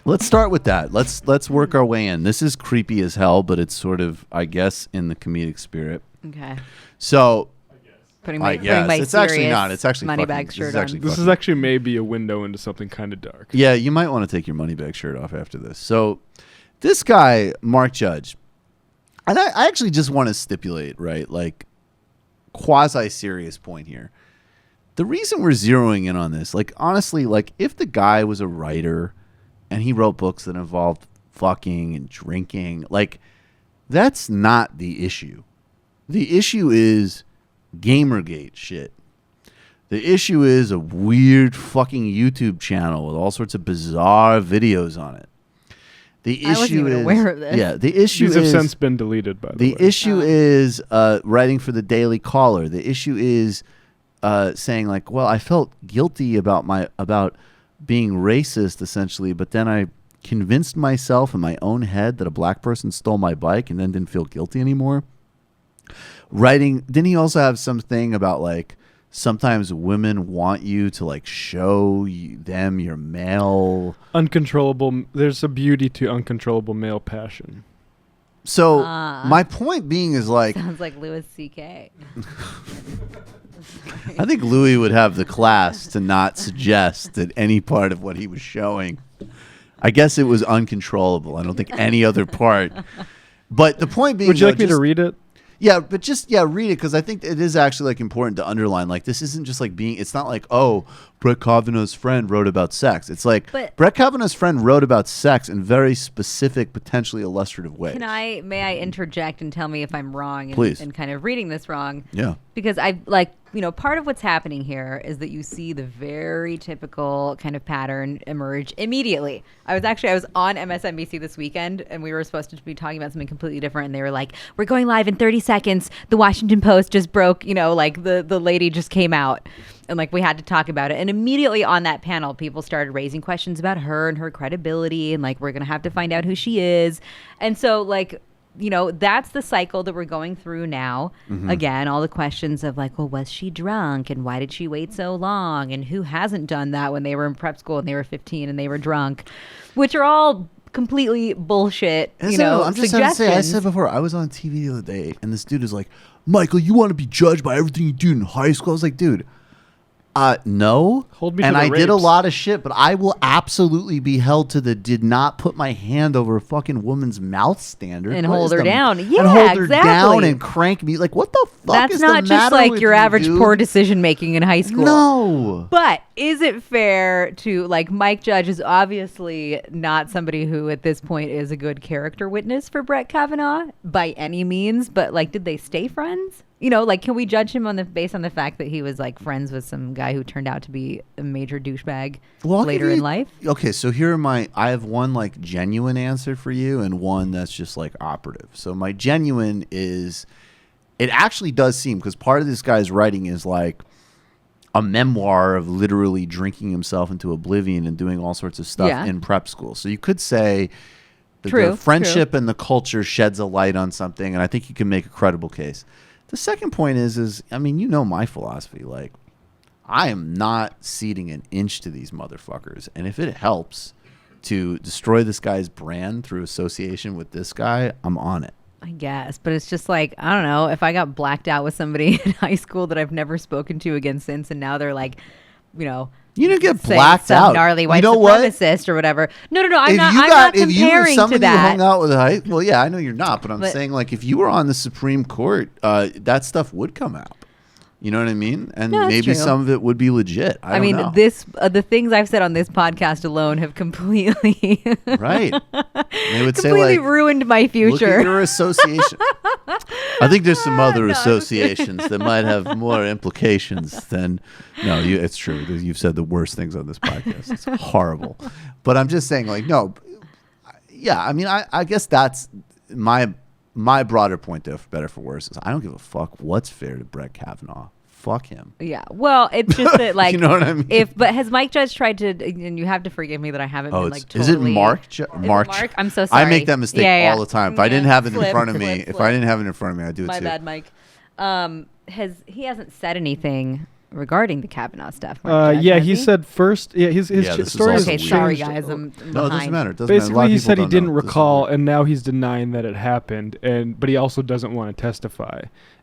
Let's start with that. Let's work our way in. This is creepy as hell, but it's sort of, I guess, in the comedic spirit. Okay. So, Putting my it's actually not. It's actually money bag shirt on. This is actually maybe a window into something kind of dark. Yeah, you might want to take your money bag shirt off after this. So, this guy, Mark Judge, and I actually just want to stipulate, right, like, quasi-serious point here. The reason we're zeroing in on this, like, honestly, like, if the guy was a writer and he wrote books that involved fucking and drinking, like, that's not the issue. The issue is Gamergate shit. The issue is a weird fucking YouTube channel with all sorts of bizarre videos on it. The issue I wasn't even aware of this. Yeah, the issue These is have since been deleted, by the way. The issue is writing for the Daily Caller. The issue is saying like, well, I felt guilty about being racist essentially, but then I convinced myself in my own head that a black person stole my bike and then didn't feel guilty anymore. Didn't he also have something about like sometimes women want you to like show them your male uncontrollable? There's a beauty to uncontrollable male passion. So my point being is like sounds like Louis C.K. I think Louis would have the class to not suggest that any part of what he was showing. I guess it was uncontrollable. I don't think any other part. But the point being, would you like me to read it? Yeah, but read it because I think it is actually like important to underline. Like this isn't just like it's not like, oh, Brett Kavanaugh's friend wrote about sex. It's like Brett Kavanaugh's friend wrote about sex in very specific, potentially illustrative ways. May I interject and tell me if I'm wrong Please. And kind of reading this wrong? Yeah. Because part of what's happening here is that you see the very typical kind of pattern emerge immediately. I was on MSNBC this weekend and we were supposed to be talking about something completely different. And they were like, we're going live in 30 seconds. The Washington Post just broke, the lady just came out and like we had to talk about it. And immediately on that panel, people started raising questions about her and her credibility. And like, we're going to have to find out who she is. And so like, that's the cycle that we're going through now. Mm-hmm. Again, all the questions of like, well, was she drunk? And why did she wait so long? And who hasn't done that when they were in prep school and they were 15 and they were drunk? Which are all completely bullshit, I'm just trying to say, I said before, I was on TV the other day and this dude is like, Michael, you want to be judged by everything you do in high school? I was like, dude, no. Hold me and to the I rapes. did a lot of shit, but I will absolutely be held to the did not put my hand over a fucking woman's mouth standard. And hold her down. Yeah, and hold her exactly. down and crank me. Like, what the fuck That's is not the just matter like with your you, average dude? poor decision making in high school. No. But is it fair to, like, Mike Judge is obviously not somebody who at this point is a good character witness for Brett Kavanaugh by any means, but like, did they stay friends? Can we judge him based on the fact that he was like friends with some guy who turned out to be a major douchebag later in life? Okay, so I have one like genuine answer for you and one that's just like operative. So my genuine is, it actually does seem, because part of this guy's writing is like a memoir of literally drinking himself into oblivion and doing all sorts of stuff in prep school. So you could say the friendship and the culture sheds a light on something, and I think you can make a credible case. The second point is my philosophy. Like, I am not ceding an inch to these motherfuckers. And if it helps to destroy this guy's brand through association with this guy, I'm on it. I guess. But it's just like, I don't know, if I got blacked out with somebody in high school that I've never spoken to again since, and now they're like, you didn't get blacked out. Gnarly white supremacist or whatever. No. I'm not comparing if you were somebody to that. who hung out with well, yeah, I know you're not, but I'm saying like if you were on the Supreme Court, that stuff would come out. You know what I mean? And maybe some of it would be legit. I don't know. The things I've said on this podcast alone have completely right. They would say completely like ruined my future. Look at your association. I think there's some other associations that might have more implications than. No, it's true. You've said the worst things on this podcast. It's horrible. But I'm just saying, like, no. Yeah, I mean, I guess that's my broader point, though, for better or for worse, is I don't give a fuck what's fair to Brett Kavanaugh. Fuck him. Yeah. Well, it's just that, like, you know what I mean? But has Mike Judge tried to? And you have to forgive me that I haven't been like totally. Is it Mark? Mark? I'm so sorry. I make that mistake all the time. If I didn't have it in front of me, I I'd do it too. My bad, Mike. He hasn't said anything regarding the Kavanaugh stuff. Yeah, he said first. Yeah, his Yeah, this is story also has Okay, sorry changed. guys, I'm No, it behind. doesn't matter. It doesn't matter. A lot Basically, of he people said he don't didn't know. This is recall, weird. and now he's denying that it happened. But he also doesn't want to testify.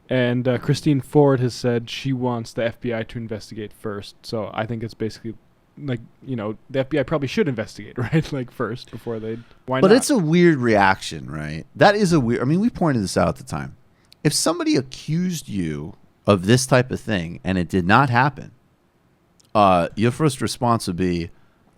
And Christine Ford has said she wants the FBI to investigate first. So I think it's basically like, the FBI probably should investigate, right? Like first before they. Why not? But it's a weird reaction, right? That is a weird. I mean, we pointed this out at the time. If somebody accused you of this type of thing and it did not happen, your first response would be,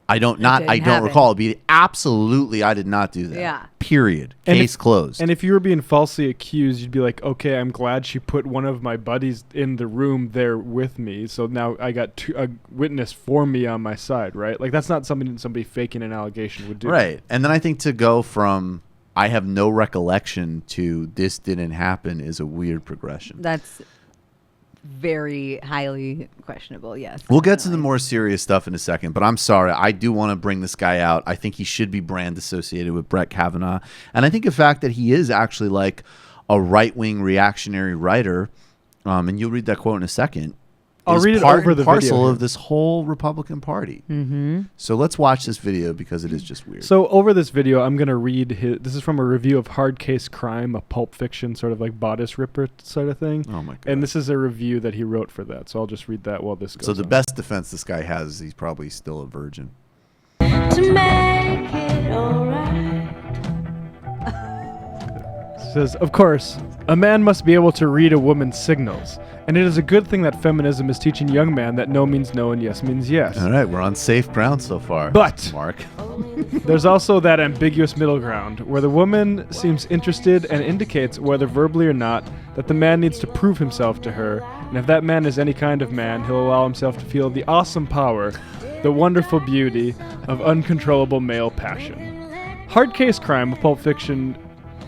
I don't happen. recall. It'd be absolutely, I did not do that. Yeah. Period. And Case closed. And if you were being falsely accused, you'd be like, okay, I'm glad she put one of my buddies in the room there with me. So now I got a witness for me on my side, right? Like that's not something that somebody faking an allegation would do. Right. And then I think to go from I have no recollection to this didn't happen is a weird progression. That's very highly questionable. Yes. We'll get to the definitely. more serious stuff in a second, but I'm sorry. I do want to bring this guy out. I think he should be brand associated with Brett Kavanaugh. And I think the fact that he is actually like a right-wing reactionary writer, and you'll read that quote in a second, I'll is read it part over and the parcel video of here. this whole Republican Party. Mm-hmm. So let's watch this video because it is just weird. So over this video, I'm going to read this is from a review of Hard Case Crime, a Pulp Fiction sort of like bodice ripper sort of thing. Oh my God. And this is a review that he wrote for that. So I'll just read that while this goes So the on. best defense this guy has is he's probably still a virgin. To make it alright. Says, of course, a man must be able to read a woman's signals. And it is a good thing that feminism is teaching young men that no means no and yes means yes. All right, we're on safe ground so far. But- Mark. There's also that ambiguous middle ground where the woman seems interested and indicates, whether verbally or not, that the man needs to prove himself to her. And if that man is any kind of man, he'll allow himself to feel the awesome power, the wonderful beauty of uncontrollable male passion. Hard Case Crime of Pulp Fiction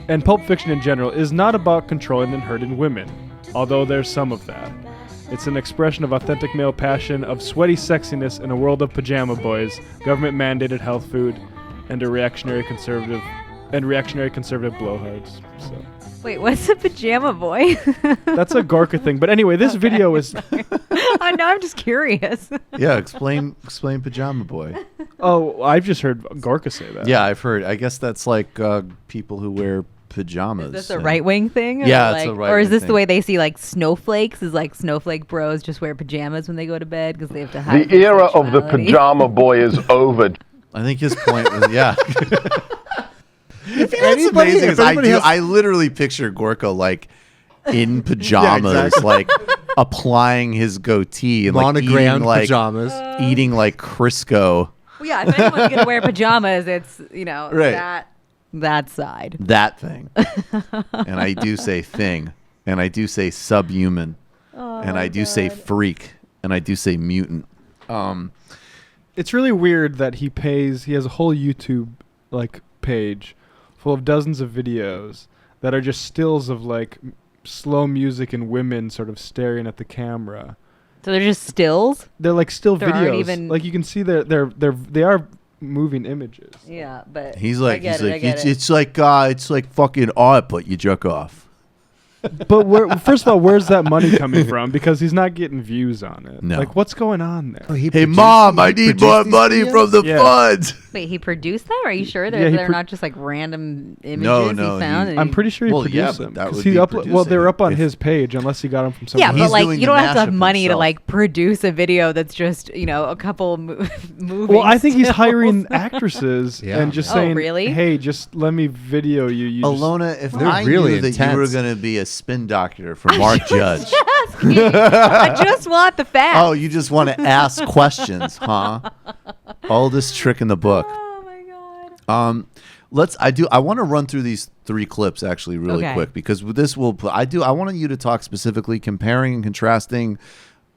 and Pulp Fiction in general is not about controlling and hurting women, although there's some of that. It's an expression of authentic male passion, of sweaty sexiness in a world of pajama boys, government-mandated health food, and reactionary conservative blowhards. So Wait, what's a pajama boy? that's a Gorka thing. But anyway, this video is. Oh, no, I'm just curious. Yeah, explain Pajama Boy. Oh, I've just heard Gorka say that. Yeah, I've heard. I guess that's like people who wear pajamas. Is this a and- right wing thing? Or Yeah, it's like, a Or right-wing is this the thing. way they see like snowflakes? Is like snowflake bros just wear pajamas when they go to bed because they have to hide The their era of the sexuality? pajama boy is over. I think his point was, yeah. If anybody- amazing if is anybody has- I literally picture Gorka like in pajamas, exactly. like applying his goatee and like Monogrammed eating like pajamas. eating like Crisco. Well, yeah, if anyone's gonna wear pajamas, it's Right. that side. That thing. And I do say thing. And I do say subhuman. And I do say freak. And I do say mutant. It's really weird that he has a whole YouTube like page full of dozens of videos that are just stills of like slow music and women sort of staring at the camera. So they're just stills. They're like still There aren't videos. even- Like you can see they are moving images. Yeah, but He's like, I get it. it's like fucking art, but you jerk off. But first of all, where's that money coming from? Because he's not getting views on it. No. Like what's going on there? Oh, he Hey, produced- Mom, he I need produced more these money videos? from the Yeah. funds. Wait, he produced that? Are you sure Yeah, they're not just like random images No, he he- found? and I'm pretty sure he Well, yeah, produced but them. that 'Cause would he be well, they were up on producing. his page unless he got them from Yeah, somewhere. but He's like doing you the don't have to have mashup money to himself. like produce a video that's just a couple moving. Well, I think he's stills. hiring actresses Yeah. and just Oh, saying, really? "Hey, just let me video you." You just- Alona, if They're I really knew that you were intense. going to be a spin doctor for Mark Judge. I just want the facts. Oh, you just want to ask questions, huh? Oldest trick in the book. Oh my god. I want to run through these 3 clips actually really Okay. quick because this will I wanted you to talk specifically comparing and contrasting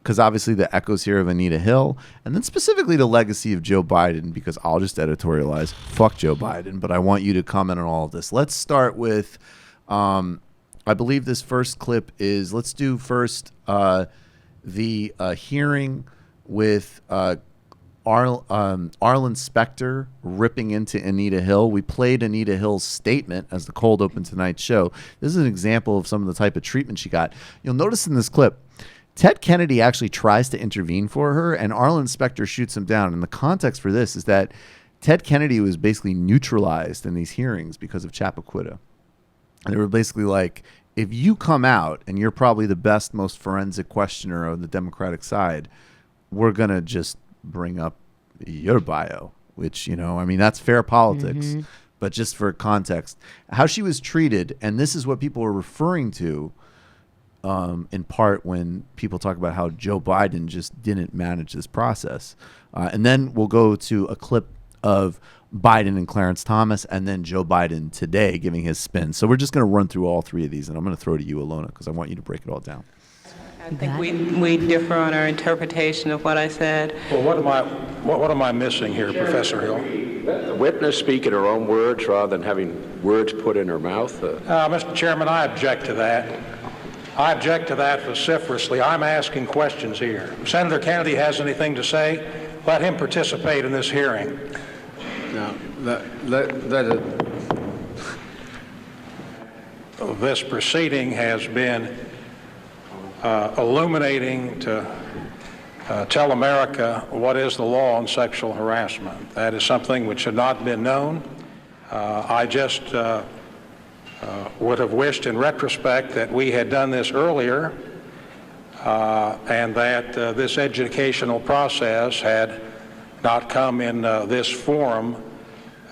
because obviously the echoes here of Anita Hill and then specifically the legacy of Joe Biden because I'll just editorialize fuck Joe Biden, but I want you to comment on all of this. Let's start with I believe this first clip is let's do first the hearing with Arlen Specter ripping into Anita Hill. We played Anita Hill's statement as the cold open tonight's show. This is an example of some of the type of treatment she got. You'll notice in this clip, Ted Kennedy actually tries to intervene for her, and Arlen Specter shoots him down. And the context for this is that Ted Kennedy was basically neutralized in these hearings because of Chappaquidda. And they were basically like, if you come out and you're probably the best, most forensic questioner on the Democratic side, we're going to just bring up your bio, which, I mean, that's fair politics. Mm-hmm. But just for context, how she was treated, and this is what people are referring to in part when people talk about how Joe Biden just didn't manage this process. And then we'll go to a clip of Biden and Clarence Thomas, and then Joe Biden today giving his spin. So we're just going to run through all three of these, and I'm going to throw to you, Alyona, because I want you to break it all down. I think we differ on our interpretation of what I said. Well, what am I missing here, Professor Hill? The witness speak in her own words rather than having words put in her mouth. Mr. Chairman, I object to that. I object to that vociferously. I'm asking questions here. If Senator Kennedy has anything to say, let him participate in this hearing. Now, let it. This proceeding has been illuminating to tell America what is the law on sexual harassment. That is something which had not been known. I just would have wished in retrospect that we had done this earlier and that this educational process had not come in this forum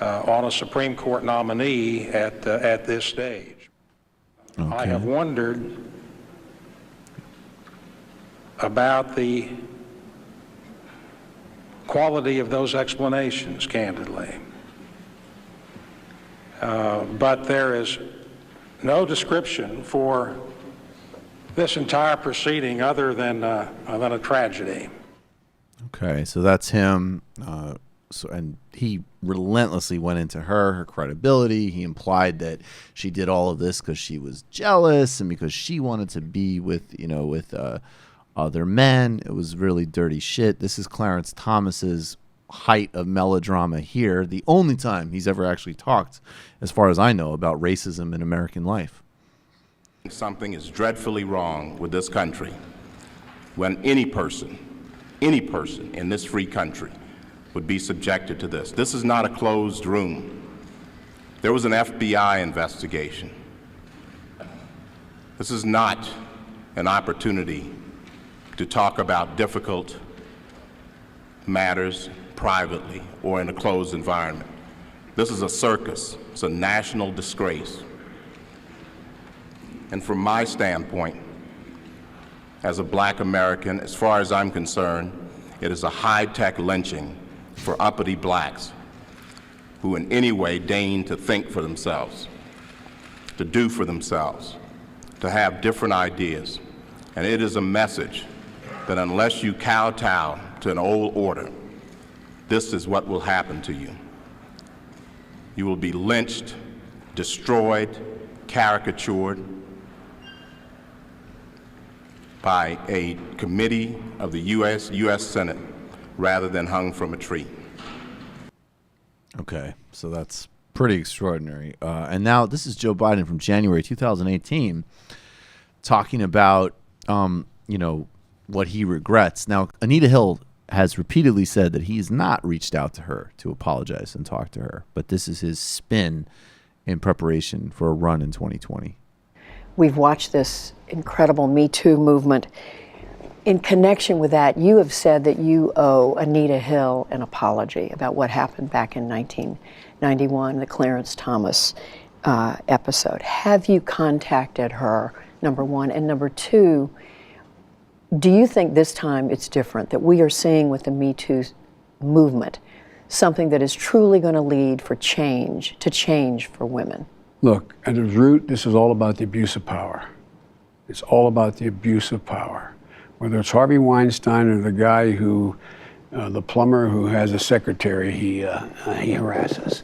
on a Supreme Court nominee at this stage. Okay. I have wondered about the quality of those explanations, candidly. But there is no description for this entire proceeding other than a tragedy. Okay, so that's him. And he relentlessly went into her credibility. He implied that she did all of this because she was jealous and because she wanted to be with other men. It was really dirty shit. This is Clarence Thomas's height of melodrama here. The only time he's ever actually talked, as far as I know, about racism in American life. Something is dreadfully wrong with this country when any person in this free country would be subjected to this. This is not a closed room. There was an FBI investigation. This is not an opportunity to talk about difficult matters privately or in a closed environment. This is a circus. It's a national disgrace. And from my standpoint, as a black American, as far as I'm concerned, it is a high-tech lynching for uppity blacks who in any way deign to think for themselves, to do for themselves, to have different ideas. And it is a message that unless you kowtow to an old order, this is what will happen to you. You will be lynched, destroyed, caricatured by a committee of the U.S. Senate rather than hung from a tree. Okay, so that's pretty extraordinary. And now this is Joe Biden from January 2018 talking about, what he regrets. Now, Anita Hill has repeatedly said that he's not reached out to her to apologize and talk to her, but this is his spin in preparation for a run in 2020. We've watched this incredible Me Too movement. In connection with that, you have said that you owe Anita Hill an apology about what happened back in 1991, the Clarence Thomas episode. Have you contacted her, number one? And number two, do you think this time it's different, that we are seeing with the Me Too movement something that is truly going to lead to change for women? Look, at its root, this is all about the abuse of power. It's all about the abuse of power. Whether it's Harvey Weinstein or the guy who, the plumber who has a secretary he harasses.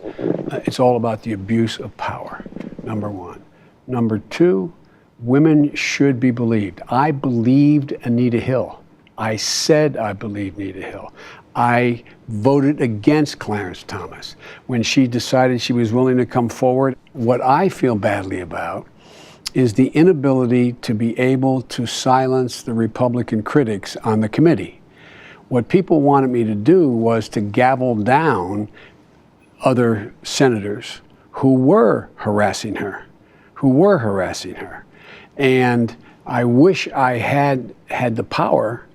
It's all about the abuse of power, number one. Number two, women should be believed. I believed Anita Hill. I said I believed Anita Hill. I voted against Clarence Thomas when she decided she was willing to come forward. What I feel badly about is the inability to be able to silence the Republican critics on the committee. What people wanted me to do was to gavel down other senators who were harassing her. And I wish I had the power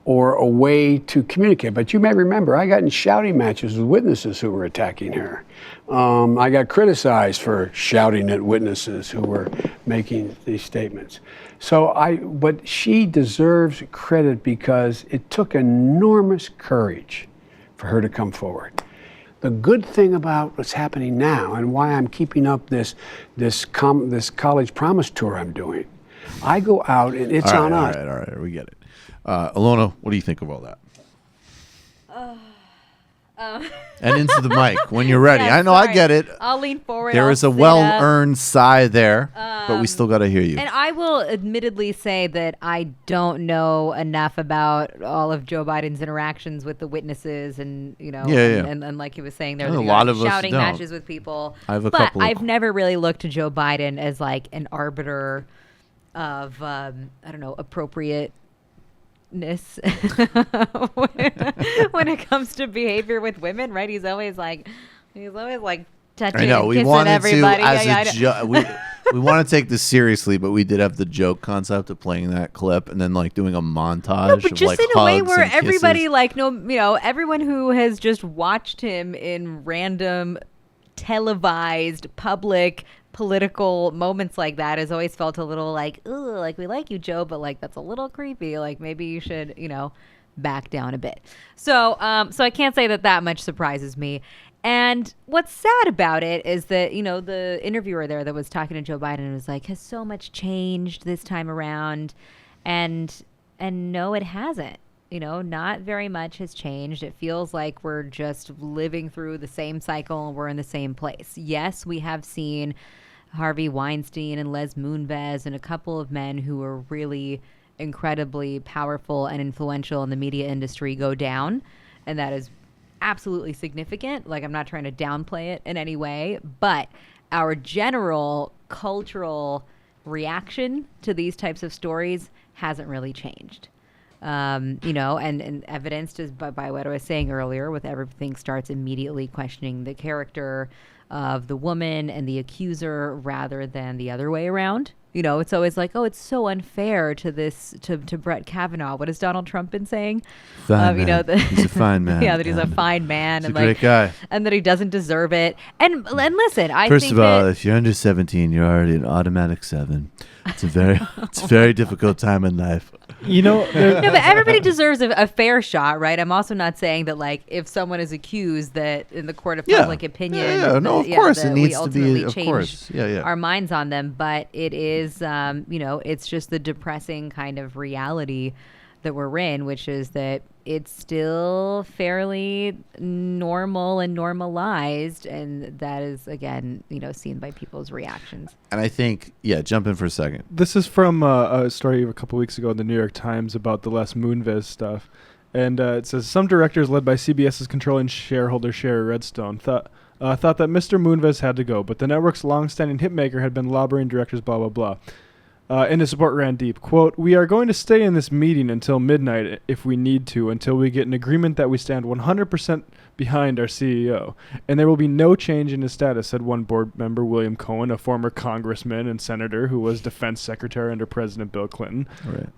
or a way to communicate. But you may remember, I got in shouting matches with witnesses who were attacking her. I got criticized for shouting at witnesses who were making these statements. But she deserves credit because it took enormous courage for her to come forward. The good thing about what's happening now and why I'm keeping up this college promise tour I'm doing, I go out and it's on us. All right, we get it. Alyona, what do you think of all that? And into the mic when you're ready. Yeah, I know, sorry. I get it. I'll lean forward. There I'll is a sit well-earned sigh there, but we still got to hear you. And I will admittedly say that I don't know enough about all of Joe Biden's interactions with the witnesses and, and like he was saying there, And that a he lot was of us shouting don't. matches with people. I have a but couple of- I've never really looked to Joe Biden as like an arbiter of, appropriateness when it comes to behavior with women, right? He's always like touching I know and we kissing wanted everybody. to as we want to take this seriously, but we did have the joke concept of playing that clip and then like doing a montage. No, but of, just like, in a way hugs where and everybody kisses. everyone who has just watched him in random televised public political moments like that has always felt a little like, ooh, like we like you, Joe, but like that's a little creepy. Like maybe you should, back down a bit. So I can't say that much surprises me. And what's sad about it is that, the interviewer there that was talking to Joe Biden was like, has so much changed this time around. And no, it hasn't. Not very much has changed. It feels like we're just living through the same cycle and we're in the same place. Yes, we have seen Harvey Weinstein and Les Moonves and a couple of men who were really incredibly powerful and influential in the media industry go down. And that is absolutely significant. Like, I'm not trying to downplay it in any way, but our general cultural reaction to these types of stories hasn't really changed. And evidenced is by what I was saying earlier, with everything starts immediately questioning the character of the woman and the accuser rather than the other way around. It's always like, oh, it's so unfair to Brett Kavanaugh. What has Donald Trump been saying? Fine man. He's a fine man. Yeah, that he's a fine man. He's a great guy. And that he doesn't deserve it. And listen, I First think of all, that, if you're under 17, you're already an automatic 7. It's a very difficult time in life. no, but everybody deserves a fair shot, right? I'm also not saying that, like, if someone is accused, that in the court of public opinion, of course it needs to be, of change course, our minds on them. But it is, it's just the depressing kind of reality that we're in, which is that it's still fairly normal and normalized, and that is again, seen by people's reactions. And I think, jump in for a second. This is from a story of a couple weeks ago in the New York Times about the Les Moonves stuff. And it says, some directors led by CBS's controlling shareholder Sherry Redstone thought that Mr. Moonves had to go, but the network's long-standing hitmaker had been lobbying directors, blah, blah, blah. And his support ran deep. Quote, "We are going to stay in this meeting until midnight if we need to, until we get an agreement that we stand 100% behind our CEO. And there will be no change in his status," said one board member, William Cohen, a former congressman and senator who was defense secretary under President Bill Clinton,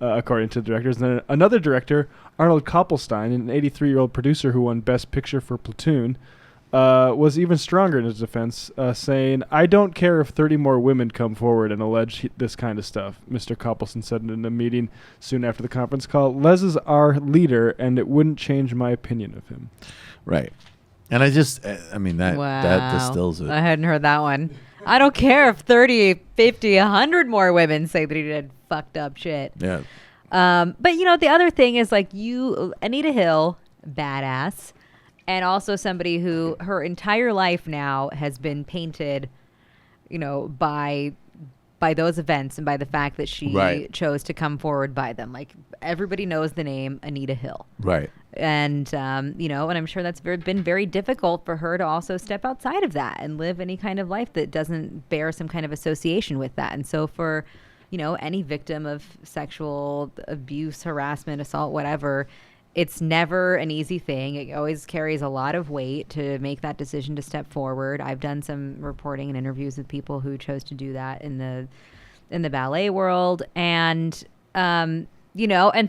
according to the directors. And then another director, Arnold Koppelstein, an 83-year-old producer who won Best Picture for Platoon, was even stronger in his defense, saying, "I don't care if 30 more women come forward and allege this kind of stuff," Mr. Koppelson said in a meeting soon after the conference call. "Les is our leader, and it wouldn't change my opinion of him." Right. And that distills it. I hadn't heard that one. I don't care if 30, 50, 100 more women say that he did fucked up shit. Yeah. But, the other thing is, like, Anita Hill, badass, and also somebody who her entire life now has been painted, by by those events and by the fact that she Right. chose to come forward by them. Like, everybody knows the name Anita Hill. Right. And, and I'm sure that's been very difficult for her to also step outside of that and live any kind of life that doesn't bear some kind of association with that. And so for, any victim of sexual abuse, harassment, assault, whatever, it's never an easy thing. It always carries a lot of weight to make that decision to step forward. I've done some reporting and interviews with people who chose to do that in the ballet world. And, and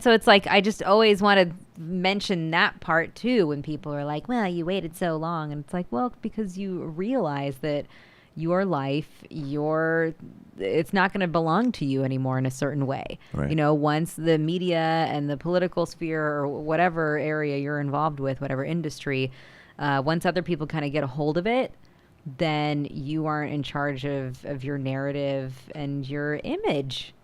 so it's like, I just always want to mention that part too, when people are like, well, you waited so long. And it's like, well, because you realize that your life, it's not going to belong to you anymore in a certain way. Right. Once the media and the political sphere or whatever area you're involved with, whatever industry, once other people kind of get a hold of it, then you aren't in charge of your narrative and your image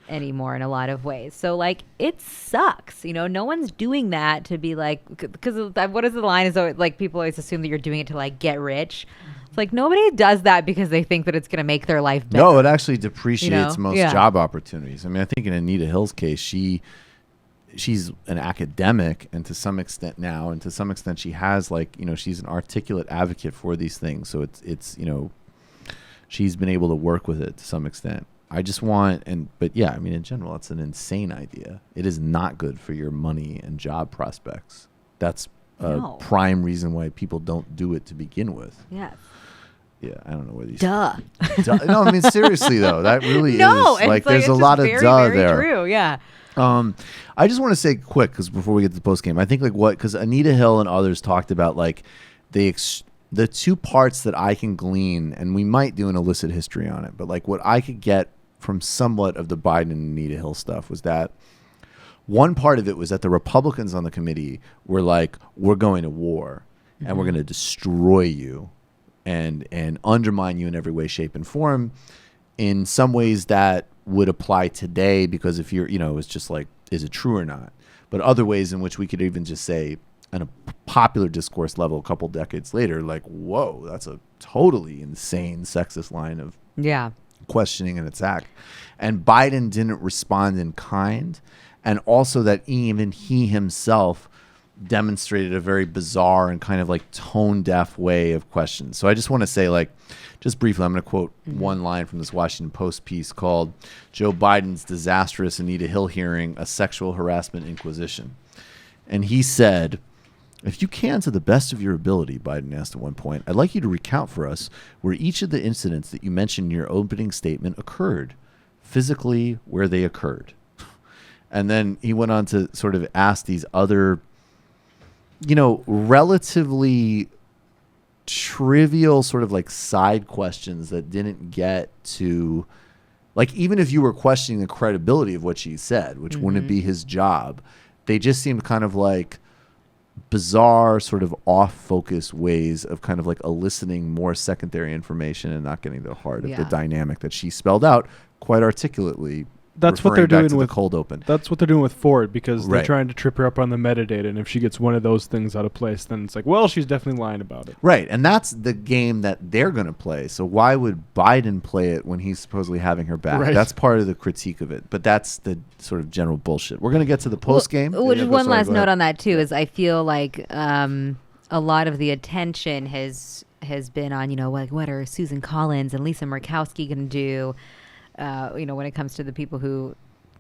anymore in a lot of ways. So like, it sucks. No one's doing that to be like, because what is the line is always, like, people always assume that you're doing it to like get rich. It's like, nobody does that because they think that it's going to make their life better. No, it actually depreciates most Yeah. job opportunities. I mean, I think in Anita Hill's case, she's an academic, and to some extent she has, like, she's an articulate advocate for these things. So it's she's been able to work with it to some extent. I just want, but yeah, I mean, in general, it's an insane idea. It is not good for your money and job prospects. That's a prime reason why people don't do it to begin with. Yes. Yeah, I don't know whether you. Duh. No, I mean, seriously though, that really is like, there's a it's lot of very, duh very there. True, yeah. I just want to say quick, because before we get to the post game, I think because Anita Hill and others talked about like the two parts that I can glean, and we might do an illicit history on it, but like what I could get from somewhat of the Biden and Anita Hill stuff was that one part of it was that the Republicans on the committee were like, we're going to war and we're going to destroy you and undermine you in every way, shape, and form. In some ways that would apply today, because if you're, it's just like, is it true or not? But other ways in which we could even just say on a popular discourse level a couple decades later, like, whoa, that's a totally insane sexist line of questioning and attack. And Biden didn't respond in kind. And also that even he himself demonstrated a very bizarre and kind of like tone deaf way of questions. So I just want to say, like, just briefly, I'm going to quote one line from this Washington Post piece called Joe Biden's Disastrous Anita Hill Hearing, a Sexual Harassment Inquisition. And he said, if you can, to the best of your ability, Biden asked at one point, I'd like you to recount for us where each of the incidents that you mentioned in your opening statement occurred, physically where they occurred. And then he went on to sort of ask these other, relatively trivial sort of like side questions that didn't get to, like, even if you were questioning the credibility of what she said, which wouldn't be his job, they just seemed kind of like bizarre, sort of off-focus ways of kind of like eliciting more secondary information and not getting to the heart of the dynamic that she spelled out quite articulately. That's what they're doing with the cold open. That's what they're doing with Ford, because they're Right. trying to trip her up on the metadata, and if she gets one of those things out of place, then it's like, well, she's definitely lying about it. Right, and that's the game that they're going to play. So why would Biden play it when he's supposedly having her back? Right. That's part of the critique of it, but that's the sort of general bullshit. We're going to get to the post game. Which one last note on that too is I feel like a lot of the attention has been on, like, what are Susan Collins and Lisa Murkowski going to do? When it comes to the people who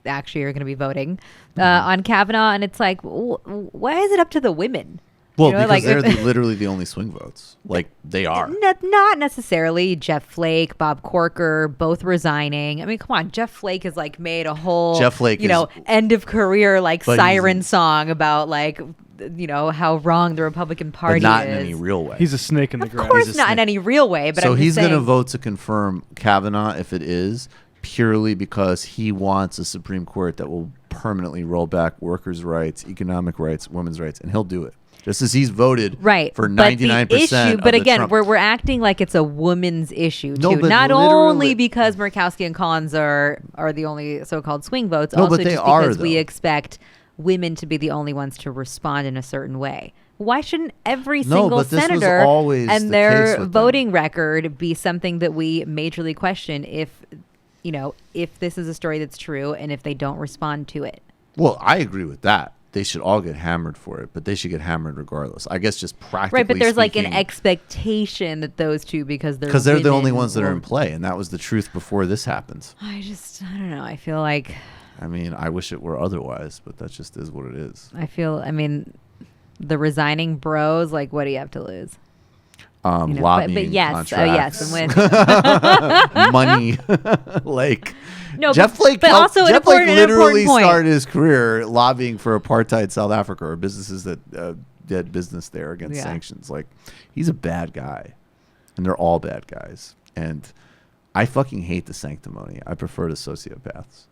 actually are going to be voting on Kavanaugh, and it's like, why is it up to the women? Well, because they're literally the only swing votes. Like, they are. Not necessarily. Jeff Flake, Bob Corker, both resigning. I mean, come on. Jeff Flake has like made a whole, Jeff Flake end of career like siren song about like, how wrong the Republican Party is. But not in any real way. He's a snake in the grass. Of course not in any real way. But so I'm he's going to vote to confirm Kavanaugh if it is, purely because he wants a Supreme Court that will permanently roll back workers' rights, economic rights, women's rights, and he'll do it. Just as he's voted for 99%. But again, we're acting like it's a woman's issue too. No, but not only because Murkowski and Collins are the only so-called swing votes, No, also but they just are, because we though. expect women to be the only ones to respond in a certain way. Why shouldn't every No, single but this was senator always the and case their with voting record be something that we majorly question if if this is a story that's true and if they don't respond to it. Well, I agree with that. They should all get hammered for it, but they should get hammered regardless. I guess just practically Right, but there's like an speaking, expectation that those two, because they're the only women, ones that are in will- play, and that was the truth before this happens. I don't know. I feel like I mean, I wish it were otherwise, but that just is what it is. the resigning bros, like, what do you have to lose? Lobbying but yes, contracts. I'm with Money, like no, Jeff Flake. but also Jeff Flake an literally important point. started his career lobbying for apartheid South Africa or businesses that did business there against sanctions. Like, he's a bad guy, and they're all bad guys. And I fucking hate the sanctimony. I prefer the sociopaths.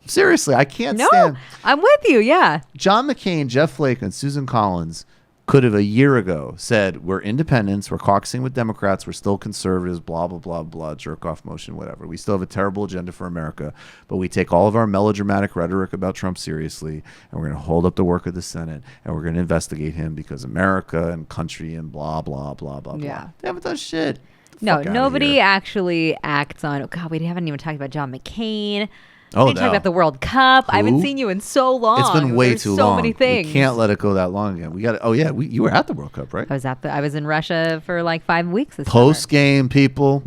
Seriously, I can't stand. I'm with you. Yeah. John McCain, Jeff Flake, and Susan Collins could have a year ago said, we're independents, we're caucusing with Democrats, we're still conservatives, blah, blah, blah, blah, jerk off motion, whatever. We still have a terrible agenda for America, but we take all of our melodramatic rhetoric about Trump seriously, and we're going to hold up the work of the Senate, and we're going to investigate him because America and country and blah, blah, blah, blah, Yeah. blah. They haven't done shit. No, Fuck outta nobody here. actually acts on. Oh God, we haven't even talked about John McCain. Oh, we didn't talk about the World Cup. I haven't Who? seen you in so long. It's been way There's too so long. many things. We can't let it go that long again. We got. Oh yeah, you were at the World Cup, right? I was in Russia for like 5 weeks this Post game, people.